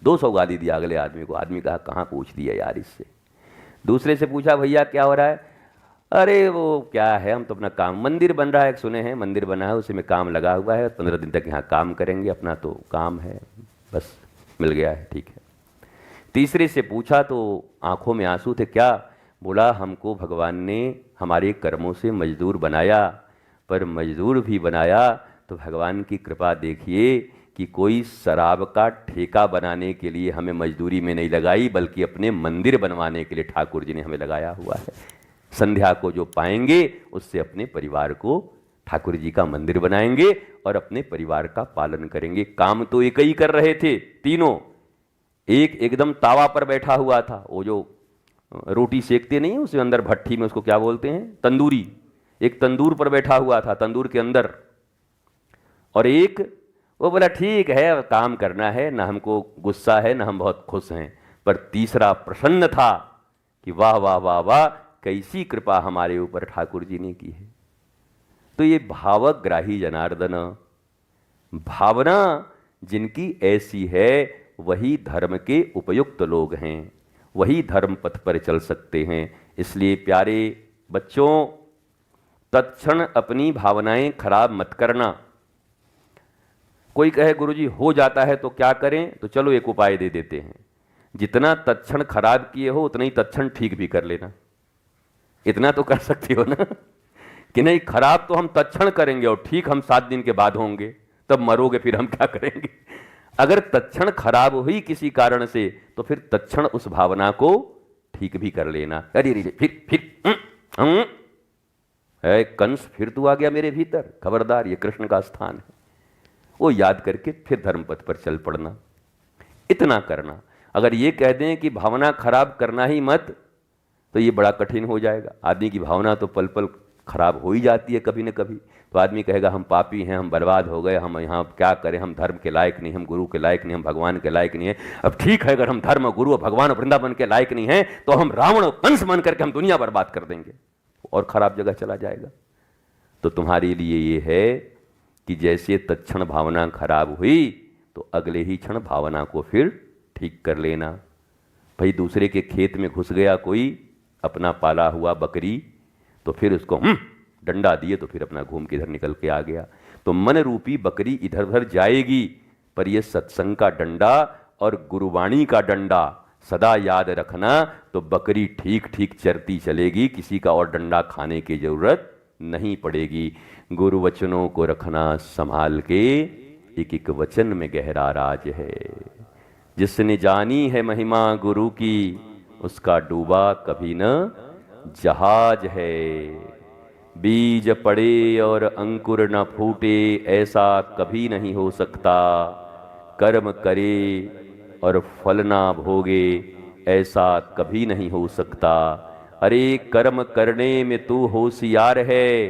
200 गाली दिया अगले आदमी को। आदमी कहा कहाँ पूछ दिया यार इससे। दूसरे से पूछा भैया क्या हो रहा है? अरे वो क्या है, हम तो अपना काम, मंदिर बन रहा है, सुने हैं मंदिर बना है, उसी में काम लगा हुआ है, 15 दिन तक यहाँ काम करेंगे, अपना तो काम है, बस मिल गया है, ठीक है। तीसरे से पूछा तो आंखों में आंसू थे। क्या? बोला हमको भगवान ने हमारे कर्मों से मजदूर बनाया, पर मजदूर भी बनाया तो भगवान की कृपा देखिए कि कोई शराब का ठेका बनाने के लिए हमें मजदूरी में नहीं लगाई, बल्कि अपने मंदिर बनवाने के लिए ठाकुर जी ने हमें लगाया हुआ है। संध्या को जो पाएंगे उससे अपने परिवार को ठाकुर जी का मंदिर बनाएंगे और अपने परिवार का पालन करेंगे। काम तो एक ही कर रहे थे तीनों। एक एकदम तावा पर बैठा हुआ था, वो जो रोटी सेकते नहीं उसके अंदर भट्ठी में, उसको क्या बोलते हैं, तंदूरी। एक तंदूर पर बैठा हुआ था, तंदूर के अंदर। और एक वो बोला ठीक है काम करना है, ना हमको गुस्सा है ना हम बहुत खुश हैं। पर तीसरा प्रसन्न था कि वाह वाह वाह वाह, कैसी कृपा हमारे ऊपर ठाकुर जी ने की है। तो ये भावग्राही जनार्दन, भावना जिनकी ऐसी है वही धर्म के उपयुक्त लोग हैं, वही धर्म पथ पर चल सकते हैं। इसलिए प्यारे बच्चों, तत्क्षण अपनी भावनाएं खराब मत करना। कोई कहे गुरुजी हो जाता है तो क्या करें, तो चलो एक उपाय दे देते हैं। जितना तत्क्षण खराब किए हो उतना ही तत्क्षण ठीक भी कर लेना। इतना तो कर सकते हो ना कि नहीं, खराब तो हम तत्क्षण करेंगे और ठीक हम 7 दिन के बाद होंगे, तब मरोगे, फिर हम क्या करेंगे? अगर तत्क्षण खराब हुई किसी कारण से तो फिर तत्क्षण उस भावना को ठीक भी कर लेना। अरे फिर है कंस, फिर तू आ गया मेरे भीतर, खबरदार ये कृष्ण का स्थान है। वो याद करके फिर धर्मपथ पर चल पड़ना, इतना करना। अगर ये कह दें कि भावना खराब करना ही मत, तो ये बड़ा कठिन हो जाएगा। आदमी की भावना तो पल पल खराब हो ही जाती है कभी न कभी। तो आदमी कहेगा हम पापी हैं, हम बर्बाद हो गए, हम यहाँ क्या करें, हम धर्म के लायक नहीं, हम गुरु के लायक नहीं, हम भगवान के लायक नहीं है। अब ठीक है, अगर हम धर्म, गुरु, भगवान और वृंदावन के लायक नहीं हैं तो हम रावण कंस बन करके हम दुनिया बर्बाद कर देंगे और खराब जगह चला जाएगा। तो तुम्हारे लिए ये है कि जैसे तत्क्षण भावना खराब हुई तो अगले ही क्षण भावना को फिर ठीक कर लेना। भाई दूसरे के खेत में घुस गया कोई अपना पाला हुआ बकरी, तो फिर उसको डंडा दिए तो फिर अपना घूम के इधर निकल के आ गया। तो मन रूपी बकरी इधर उधर जाएगी, पर यह सत्संग का डंडा और गुरुवाणी का डंडा सदा याद रखना, तो बकरी ठीक ठीक चरती चलेगी, किसी का और डंडा खाने की जरूरत नहीं पड़ेगी। गुरु वचनों को रखना संभाल के, एक एक वचन में गहरा राज है। जिसने जानी है महिमा गुरु की, उसका डूबा कभी न जहाज है। बीज पड़े और अंकुर न फूटे, ऐसा कभी नहीं हो सकता। कर्म करे और फल ना भोगे, ऐसा कभी नहीं हो सकता। अरे कर्म करने में तू होशियार है,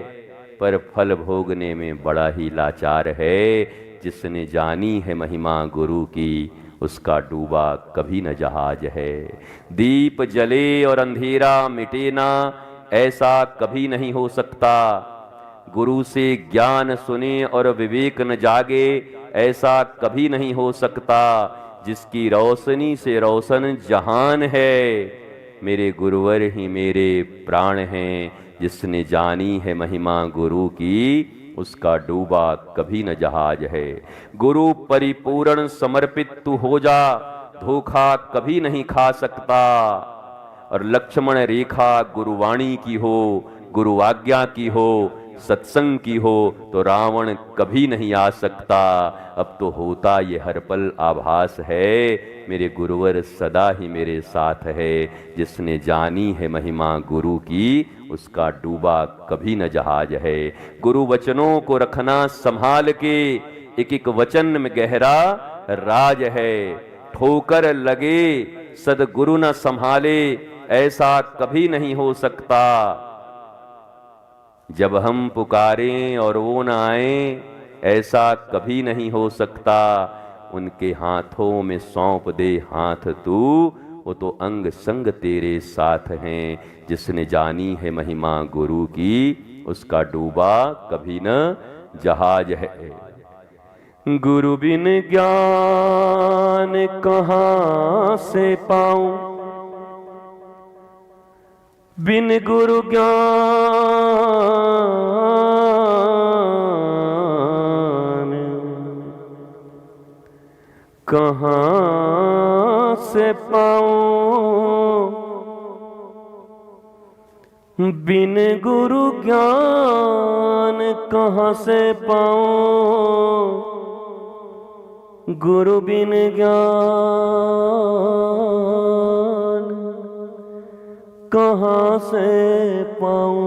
पर फल भोगने में बड़ा ही लाचार है। जिसने जानी है महिमा गुरु की, उसका डूबा कभी न जहाज है। दीप जले और अंधेरा मिटे ना, ऐसा कभी नहीं हो सकता। गुरु से ज्ञान सुने और विवेक न जागे, ऐसा कभी नहीं हो सकता। जिसकी रोशनी से रोशन जहान है, मेरे गुरुवर ही मेरे प्राण हैं। जिसने जानी है महिमा गुरु की, उसका डूबा कभी न जहाज है। गुरु परिपूर्ण समर्पित तू हो जा, धोखा कभी नहीं खा सकता। और लक्ष्मण रेखा गुरुवाणी की हो, गुरु आज्ञा की हो, सत्संग की हो, तो रावण कभी नहीं आ सकता। अब तो होता ये हर पल आभास है, मेरे गुरुवर सदा ही मेरे साथ है। जिसने जानी है महिमा गुरु की, उसका डूबा कभी न जहाज है। गुरु वचनों को रखना संभाल के, एक एक वचन में गहरा राज है। ठोकर लगे सदगुरु न संभाले, ऐसा कभी नहीं हो सकता। जब हम पुकारें और वो न आए, ऐसा कभी नहीं हो सकता। उनके हाथों में सौंप दे हाथ तू, वो तो अंग संग तेरे साथ हैं। जिसने जानी है महिमा गुरु की, उसका डूबा कभी न जहाज है। गुरु बिन ज्ञान कहाँ से पाऊं, बिन गुरु ज्ञान कहाँ से पाऊं, बिन गुरु ज्ञान कहाँ से पाऊं। गुरु बिन ज्ञान कहाँ से पाऊं।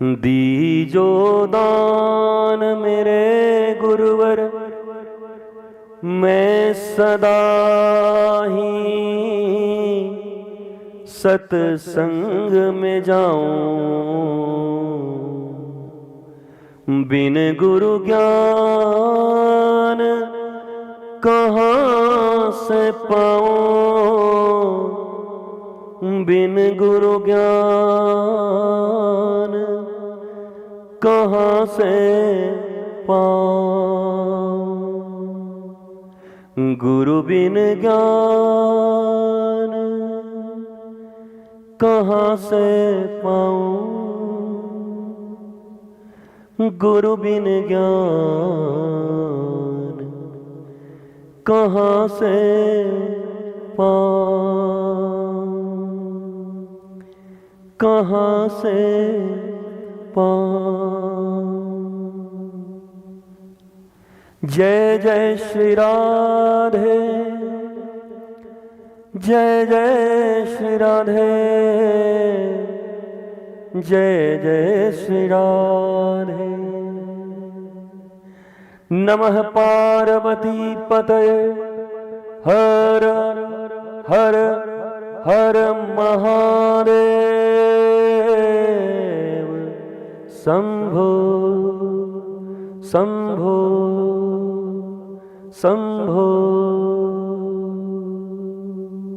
दीजो दान मेरे गुरुवर, मैं सदा ही सत्संग में जाऊं। बिन गुरु ज्ञान कहाँ से पाऊं। बिन गुरु ज्ञान कहाँ से पाऊं। गुरु बिन ज्ञान कहाँ से पाऊं। गुरु बिन ज्ञान कहाँ से पाऊं। कहाँ से पाऊं। जय जय श्री राधे, जय जय श्री राधे, जय जय श्री राधे। नमः पार्वती पतये, हर हर हर महादेव। शंभो शंभो शंभो।